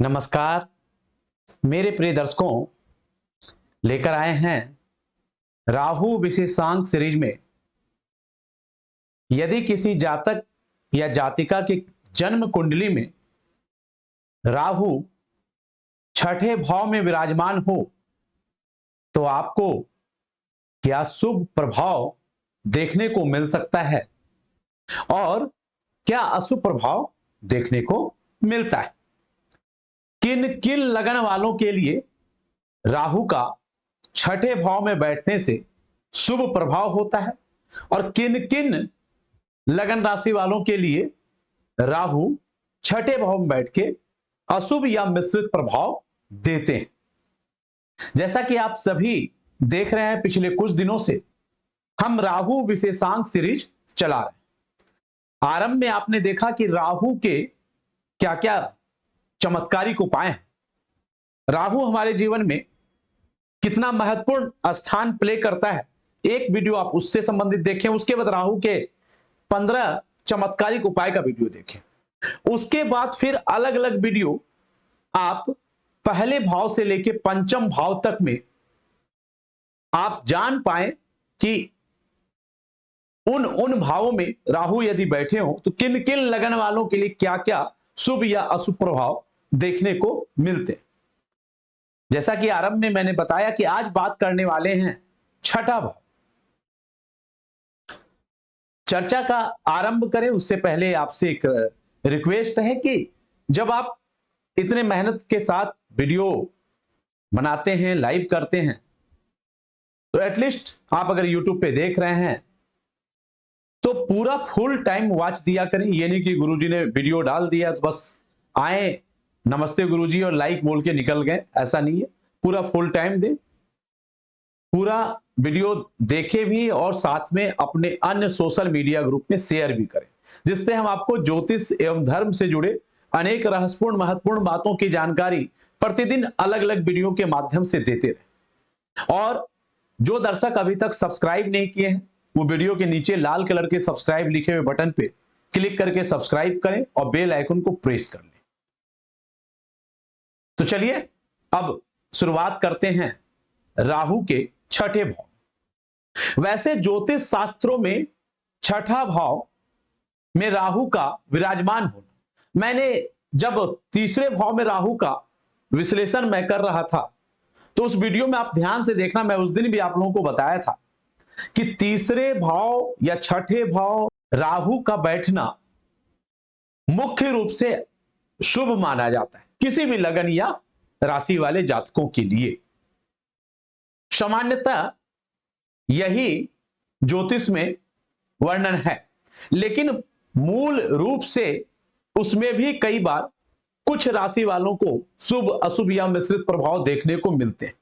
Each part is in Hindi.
नमस्कार मेरे प्रिय दर्शकों, लेकर आए हैं राहु विशेषांक सीरीज में। यदि किसी जातक या जातिका के जन्म कुंडली में राहु छठे भाव में विराजमान हो तो आपको क्या शुभ प्रभाव देखने को मिल सकता है और क्या अशुभ प्रभाव देखने को मिलता है। किन किन लगन वालों के लिए राहु का छठे भाव में बैठने से शुभ प्रभाव होता है और किन किन लगन राशि वालों के लिए राहु छठे भाव में बैठ के अशुभ या मिश्रित प्रभाव देते हैं। जैसा कि आप सभी देख रहे हैं, पिछले कुछ दिनों से हम राहु विशेषांक सीरीज चला रहे हैं। आरंभ में आपने देखा कि राहु के क्या क्या चमत्कारिक उपाय हैं, राहु हमारे जीवन में कितना महत्वपूर्ण स्थान प्ले करता है। एक वीडियो आप उससे संबंधित देखें, उसके बाद राहु के 15 चमत्कारिक उपाय का वीडियो देखें। उसके बाद फिर अलग अलग वीडियो आप पहले भाव से लेकर पंचम भाव तक में आप जान पाए कि उन भावों में राहु यदि बैठे हो तो किन किन लगन वालों के लिए क्या क्या शुभ या अशुभ प्रभाव देखने को मिलते। जैसा कि आरंभ में मैंने बताया कि आज बात करने वाले हैं छठा भाव। चर्चा का आरंभ करें उससे पहले आपसे एक रिक्वेस्ट है कि जब आप इतने मेहनत के साथ वीडियो बनाते हैं, लाइव करते हैं, तो एटलीस्ट आप अगर यूट्यूब पे देख रहे हैं तो पूरा फुल टाइम वॉच दिया करें। ये नहीं कि गुरुजी ने वीडियो डाल दिया तो बस आए नमस्ते गुरुजी और लाइक बोल के निकल गए, ऐसा नहीं है। पूरा फुल टाइम दें, पूरा वीडियो देखें भी और साथ में अपने अन्य सोशल मीडिया ग्रुप में शेयर भी करें, जिससे हम आपको ज्योतिष एवं धर्म से जुड़े अनेक रहस्यपूर्ण महत्वपूर्ण बातों की जानकारी प्रतिदिन अलग अलग वीडियो के माध्यम से देते रहे। और जो दर्शक अभी तक सब्सक्राइब नहीं किए हैं वो वीडियो के नीचे लाल कलर के सब्सक्राइब लिखे हुए बटन पे क्लिक करके सब्सक्राइब करें और बेल आइकन को प्रेस कर लें। तो चलिए अब शुरुआत करते हैं राहु के छठे भाव। वैसे ज्योतिष शास्त्रों में छठा भाव में राहु का विराजमान होना, मैंने जब तीसरे भाव में राहु का विश्लेषण मैं कर रहा था तो उस वीडियो में आप ध्यान से देखना, मैं उस दिन भी आप लोगों को बताया था कि तीसरे भाव या छठे भाव राहु का बैठना मुख्य रूप से शुभ माना जाता है किसी भी लगन या राशि वाले जातकों के लिए। सामान्यतः यही ज्योतिष में वर्णन है, लेकिन मूल रूप से उसमें भी कई बार कुछ राशि वालों को शुभ अशुभ या मिश्रित प्रभाव देखने को मिलते हैं।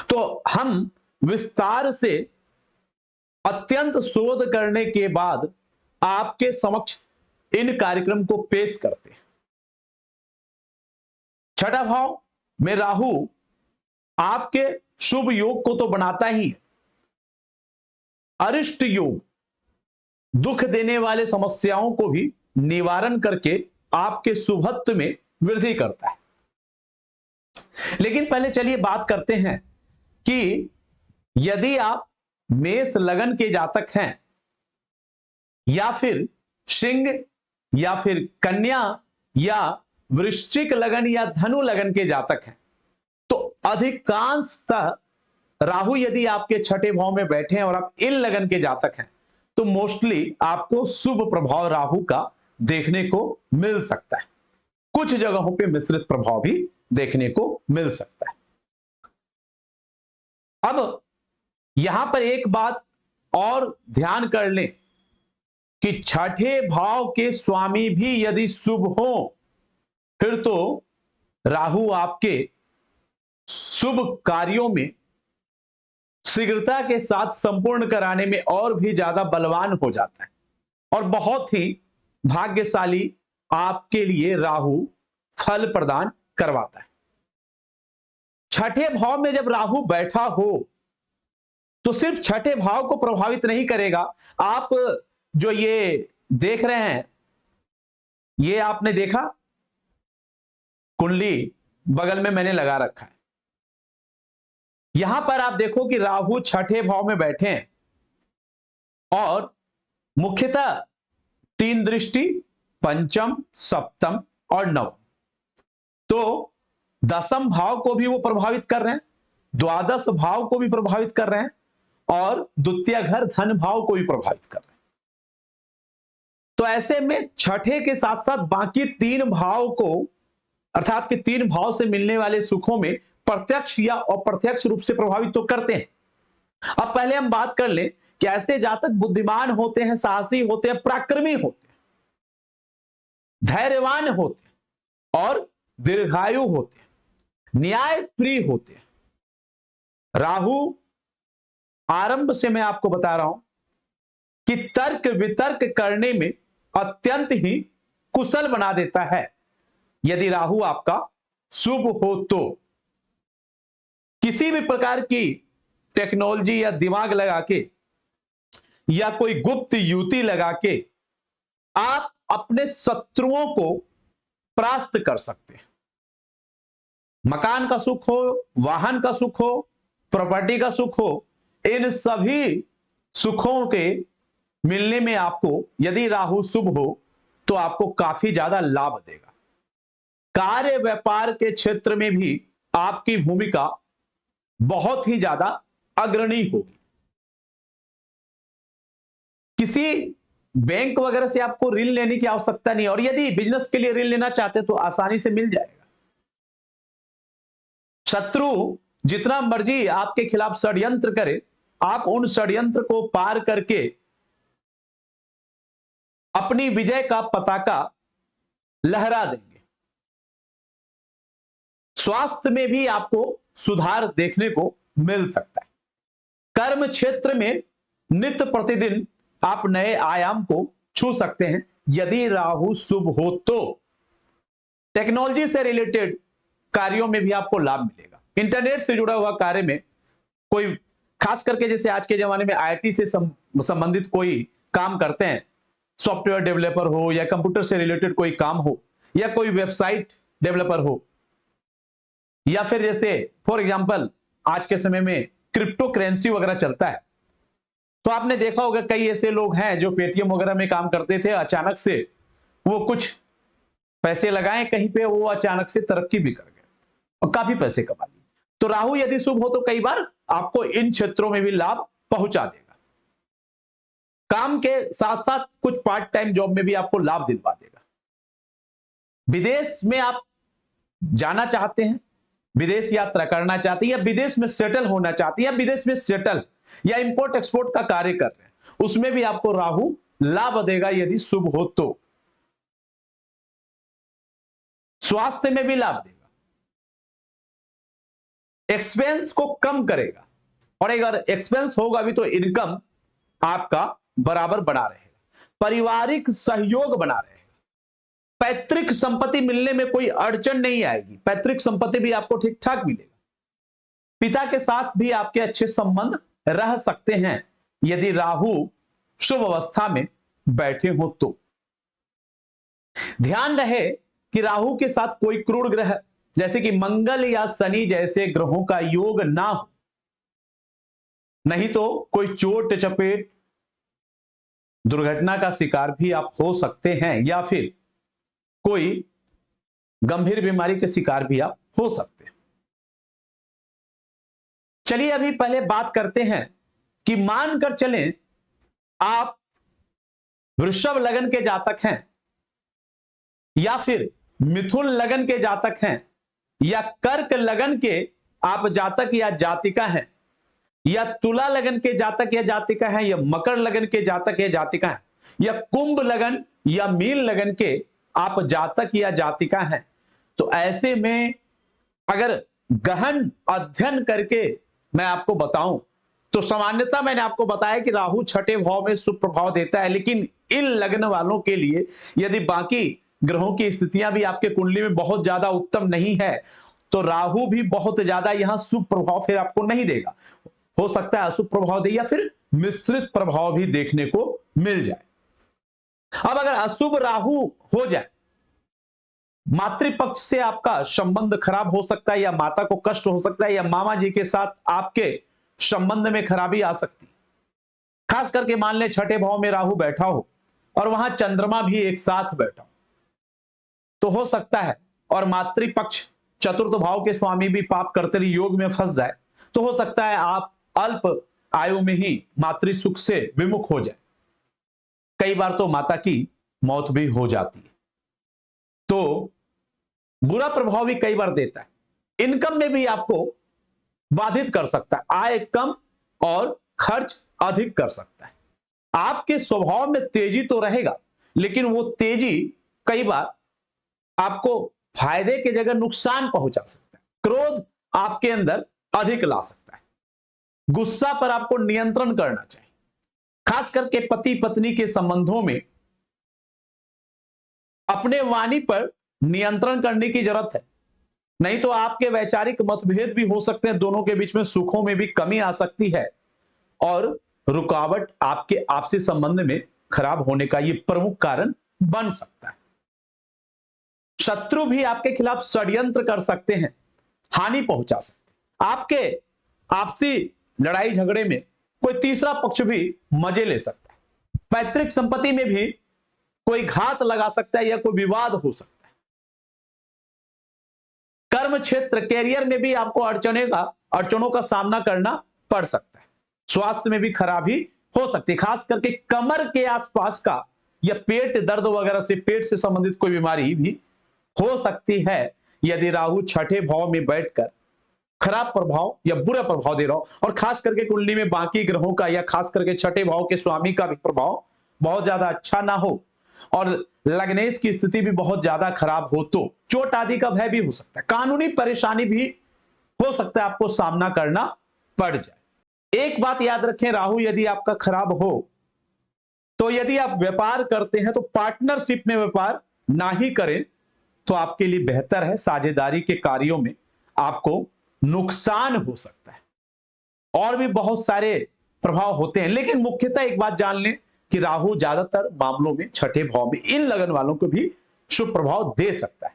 तो हम विस्तार से अत्यंत शोध करने के बाद आपके समक्ष इन कार्यक्रम को पेश करते हैं। छठा भाव में राहु आपके शुभ योग को तो बनाता ही है, अरिष्ट योग दुख देने वाले समस्याओं को भी निवारण करके आपके शुभत्व में वृद्धि करता है। लेकिन पहले चलिए बात करते हैं कि यदि आप मेष लगन के जातक हैं या फिर सिंह या फिर कन्या या वृश्चिक लगन या धनु लगन के जातक हैं तो अधिकांशतः राहु यदि आपके छठे भाव में बैठे हैं और आप इन लगन के जातक हैं तो मोस्टली आपको शुभ प्रभाव राहु का देखने को मिल सकता है। कुछ जगहों पे मिश्रित प्रभाव भी देखने को मिल सकता है। अब यहां पर एक बात और ध्यान कर लें कि छठे भाव के स्वामी भी यदि शुभ हो फिर तो राहु आपके शुभ कार्यों में शीघ्रता के साथ संपूर्ण कराने में और भी ज्यादा बलवान हो जाता है और बहुत ही भाग्यशाली आपके लिए राहु फल प्रदान करवाता है। छठे भाव में जब राहु बैठा हो तो सिर्फ छठे भाव को प्रभावित नहीं करेगा। आप जो ये देख रहे हैं, ये आपने देखा कुंडली बगल में मैंने लगा रखा है। यहां पर आप देखो कि राहु छठे भाव में बैठे हैं और मुख्यतः 3 दृष्टि पंचम, सप्तम और नवम, तो दसम भाव को भी वो प्रभावित कर रहे हैं, द्वादश भाव को भी प्रभावित कर रहे हैं और द्वितीय घर धन भाव को भी प्रभावित कर रहे हैं। तो ऐसे में छठे के साथ साथ बाकी 3 भाव को, अर्थात कि 3 भाव से मिलने वाले सुखों में प्रत्यक्ष या अप्रत्यक्ष रूप से प्रभावित तो करते हैं। अब पहले हम बात कर लें कि ऐसे जातक बुद्धिमान होते हैं, साहसी होते हैं, पराक्रमी होते हैं, धैर्यवान होते हैं और दीर्घायु होते हैं, न्याय प्रिय होते हैं। राहु आरंभ से मैं आपको बता रहा हूं कि तर्क वितर्क करने में अत्यंत ही कुशल बना देता है। यदि राहु आपका शुभ हो तो किसी भी प्रकार की टेक्नोलॉजी या दिमाग लगा के या कोई गुप्त युक्ति लगा के आप अपने शत्रुओं को परास्त कर सकते हैं। मकान का सुख हो, वाहन का सुख हो, प्रॉपर्टी का सुख हो, इन सभी सुखों के मिलने में आपको यदि राहु शुभ हो तो आपको काफी ज्यादा लाभ देगा। कार्य व्यापार के क्षेत्र में भी आपकी भूमिका बहुत ही ज्यादा अग्रणी होगी। किसी बैंक वगैरह से आपको ऋण लेने की आवश्यकता नहीं, और यदि बिजनेस के लिए ऋण लेना चाहते तो आसानी से मिल जाएगा। शत्रु जितना मर्जी आपके खिलाफ षड्यंत्र करे, आप उन षड्यंत्र को पार करके अपनी विजय का पताका लहरा देंगे। स्वास्थ्य में भी आपको सुधार देखने को मिल सकता है। कर्म क्षेत्र में नित्य प्रतिदिन आप नए आयाम को छू सकते हैं यदि राहु शुभ हो तो। टेक्नोलॉजी से रिलेटेड कार्यों में भी आपको लाभ मिलेगा। इंटरनेट से जुड़ा हुआ कार्य में कोई, खास करके जैसे आज के जमाने में आईटी से संबंधित कोई काम करते हैं, सॉफ्टवेयर डेवलपर हो या कंप्यूटर से रिलेटेड कोई काम हो या कोई वेबसाइट डेवलपर हो, या फिर जैसे फॉर एग्जांपल आज के समय में क्रिप्टो करेंसी वगैरह चलता है, तो आपने देखा होगा कई ऐसे लोग हैं जो पेटीएम वगैरह में काम करते थे, अचानक से वो कुछ पैसे लगाए कहीं पे, वो अचानक से तरक्की भी कर गए और काफी पैसे कमा लिए। तो राहु यदि शुभ हो तो कई बार आपको इन क्षेत्रों में भी लाभ पहुंचा देगा। काम के साथ साथ कुछ पार्ट टाइम जॉब में भी आपको लाभ दिलवा देगा। विदेश में आप जाना चाहते हैं, विदेश यात्रा करना चाहते हैं, या विदेश में सेटल होना चाहते हैं, या विदेश में सेटल या इंपोर्ट एक्सपोर्ट का कार्य कर रहे हैं, उसमें भी आपको राहु लाभ देगा यदि शुभ हो तो। स्वास्थ्य में भी लाभ देगा, एक्सपेंस को कम करेगा, और अगर एक्सपेंस होगा भी तो इनकम आपका बराबर बना रहेगा, पारिवारिक सहयोग बना रहेगा, पैतृक संपत्ति मिलने में कोई अड़चन नहीं आएगी, पैतृक संपत्ति भी आपको ठीक ठाक मिलेगा। पिता के साथ भी आपके अच्छे संबंध रह सकते हैं यदि राहु शुभ अवस्था में बैठे हो तो। ध्यान रहे कि राहु के साथ कोई क्रूर ग्रह जैसे कि मंगल या शनि जैसे ग्रहों का योग ना हो, नहीं तो कोई चोट चपेट दुर्घटना का शिकार भी आप हो सकते हैं, या फिर कोई गंभीर बीमारी के शिकार भी आप हो सकते हैं। चलिए अभी पहले बात करते हैं कि मानकर चलें आप वृषभ लगन के जातक हैं, या फिर मिथुन लगन के जातक हैं, या कर्क लगन के आप जातक या जातिका हैं, या तुला लगन के जातक या जातिका हैं, या मकर लगन के जातक या जातिका हैं, या कुंभ लगन या मीन लगन के आप जातक या जातिका हैं, तो ऐसे में अगर गहन अध्ययन करके मैं आपको बताऊं तो सामान्यतः मैंने आपको बताया कि राहु छठे भाव में शुभ प्रभाव देता है, लेकिन इन लग्न वालों के लिए यदि बाकी ग्रहों की स्थितियां भी आपके कुंडली में बहुत ज्यादा उत्तम नहीं है तो राहु भी बहुत ज्यादा यहां शुभ प्रभाव फिर आपको नहीं देगा। हो सकता है अशुभ प्रभाव दे या फिर मिश्रित प्रभाव भी देखने को मिल जाए। अब अगर अशुभ राहु हो जाए मातृपक्ष से आपका संबंध खराब हो सकता है, या माता को कष्ट हो सकता है, या मामा जी के साथ आपके संबंध में खराबी आ सकती है। खास करके मान ले छठे भाव में राहु बैठा हो और वहां चंद्रमा भी एक साथ बैठा हो, तो हो सकता है, और मातृपक्ष चतुर्थ भाव के स्वामी भी पाप कर्तरी योग में फंस जाए, तो हो सकता है आप अल्प आयु में ही मातृ सुख से विमुख हो जाए। कई बार तो माता की मौत भी हो जाती है। तो बुरा प्रभाव भी कई बार देता है। इनकम में भी आपको बाधित कर सकता है, आय कम और खर्च अधिक कर सकता है। आपके स्वभाव में तेजी तो रहेगा, लेकिन वो तेजी कई बार आपको फायदे की जगह नुकसान पहुंचा सकता है। क्रोध आपके अंदर अधिक ला सकता है। गुस्सा पर आपको नियंत्रण करना चाहिए। खास करके पति पत्नी के संबंधों में अपने वाणी पर नियंत्रण करने की जरूरत है, नहीं तो आपके वैचारिक मतभेद भी हो सकते हैं। दोनों के बीच में सुखों में भी कमी आ सकती है और रुकावट आपके आपसी संबंध में खराब होने का यह प्रमुख कारण बन सकता है। शत्रु भी आपके खिलाफ षड्यंत्र कर सकते हैं, हानि पहुंचा सकते हैं। आपके आपसी लड़ाई झगड़े में कोई तीसरा पक्ष भी मजे ले सकता है। पैतृक संपत्ति में भी कोई घात लगा सकता है या कोई विवाद हो सकता है। कर्म क्षेत्र कैरियर में भी आपको अड़चनों का सामना करना पड़ सकता है। स्वास्थ्य में भी खराबी हो सकती है, खास करके कमर के आसपास का या पेट दर्द वगैरह से, पेट से संबंधित कोई बीमारी भी हो सकती है यदि राहु छठे भाव में बैठकर खराब प्रभाव या बुरा प्रभाव दे रहा हो। और खास करके कुंडली में बाकी ग्रहों का या खास करके छठे भाव के स्वामी का भी प्रभाव बहुत ज्यादा अच्छा ना हो और लग्नेश की स्थिति भी बहुत ज्यादा खराब हो, तो चोट आदि का भय भी हो सकता है। कानूनी परेशानी भी हो सकता है, आपको सामना करना पड़ जाए। एक बात याद रखें, राहु यदि आपका खराब हो तो यदि आप व्यापार करते हैं तो पार्टनरशिप में व्यापार ना ही करें तो आपके लिए बेहतर है। साझेदारी के कार्यों में आपको नुकसान हो सकता है। और भी बहुत सारे प्रभाव होते हैं, लेकिन मुख्यतः एक बात जान लें कि राहु ज्यादातर मामलों में छठे भाव में इन लगन वालों को भी शुभ प्रभाव दे सकता है।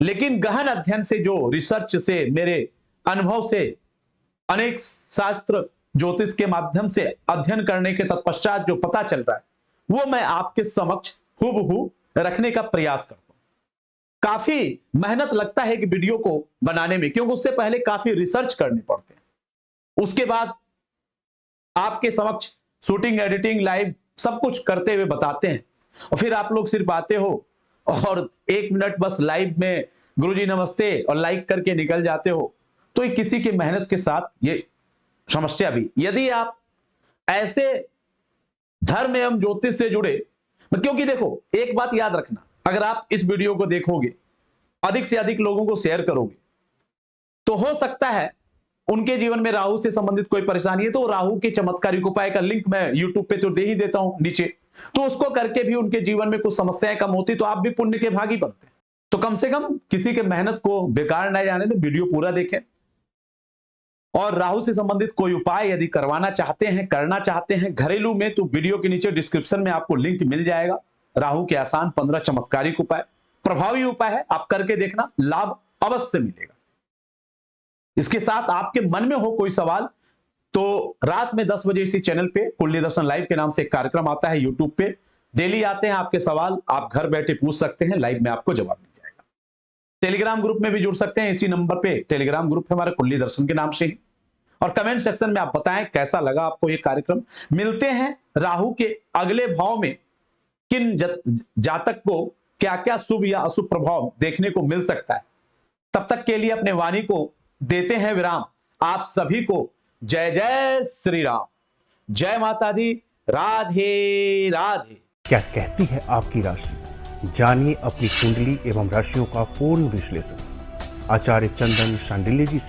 लेकिन गहन अध्ययन से, जो रिसर्च से, मेरे अनुभव से, अनेक शास्त्र ज्योतिष के माध्यम से अध्ययन करने के तत्पश्चात जो पता चल रहा है वो मैं आपके समक्ष हूबहू रखने का प्रयास करता हूं। काफी मेहनत लगता है कि वीडियो को बनाने में, क्योंकि उससे पहले काफी रिसर्च करने पड़ते हैं। उसके बाद आपके समक्ष शूटिंग, एडिटिंग, लाइव सब कुछ करते हुए बताते हैं, और फिर आप लोग सिर्फ आते हो और 1 मिनट बस लाइव में गुरुजी नमस्ते और लाइक करके निकल जाते हो। तो ये किसी की मेहनत के साथ ये समस्या भी। यदि आप ऐसे धर्म एवं ज्योतिष से जुड़े, क्योंकि देखो एक बात याद रखना, अगर आप इस वीडियो को देखोगे, अधिक से अधिक लोगों को शेयर करोगे, तो हो सकता है उनके जीवन में राहु से संबंधित कोई परेशानी है, तो राहु के चमत्कारिक उपाय का लिंक मैं यूट्यूब पे तो दे ही देता हूं नीचे, तो उसको करके भी उनके जीवन में कुछ समस्याएं कम होती, तो आप भी पुण्य के भागी बनते हैं। तो कम से कम किसी के मेहनत को बेकार न जाने तो वीडियो पूरा देखें। और राहु से संबंधित कोई उपाय यदि करवाना चाहते हैं, करना चाहते हैं घरेलू में, तो वीडियो के नीचे डिस्क्रिप्शन में आपको लिंक मिल जाएगा। राहु के आसान 15 चमत्कारिक उपाय, प्रभावी उपाय है, आप करके देखना, लाभ अवश्य मिलेगा। इसके साथ आपके मन में हो कोई सवाल तो रात में 10 बजे इसी चैनल पे कुंडली दर्शन लाइव के नाम से एक कार्यक्रम आता है यूट्यूब पे, डेली आते हैं आपके सवाल, आप घर बैठे पूछ सकते हैं, लाइव में आपको जवाब मिल जाएगा। टेलीग्राम ग्रुप में भी जुड़ सकते हैं, इसी नंबर पे टेलीग्राम ग्रुप है हमारा कुंडली दर्शन के नाम से ही। और कमेंट सेक्शन में आप बताएं कैसा लगा आपको ये कार्यक्रम। मिलते हैं राहु के अगले भाव में किन जातक को क्या क्या शुभ या अशुभ प्रभाव देखने को मिल सकता है। तब तक के लिए अपने वाणी को देते हैं विराम। आप सभी को जय जय श्री राम, जय माता दी, राधे राधे। क्या कहती है आपकी राशि, जानिए अपनी कुंडली एवं राशियों का पूर्ण विश्लेषण आचार्य चंदन शांडिल्य जी से।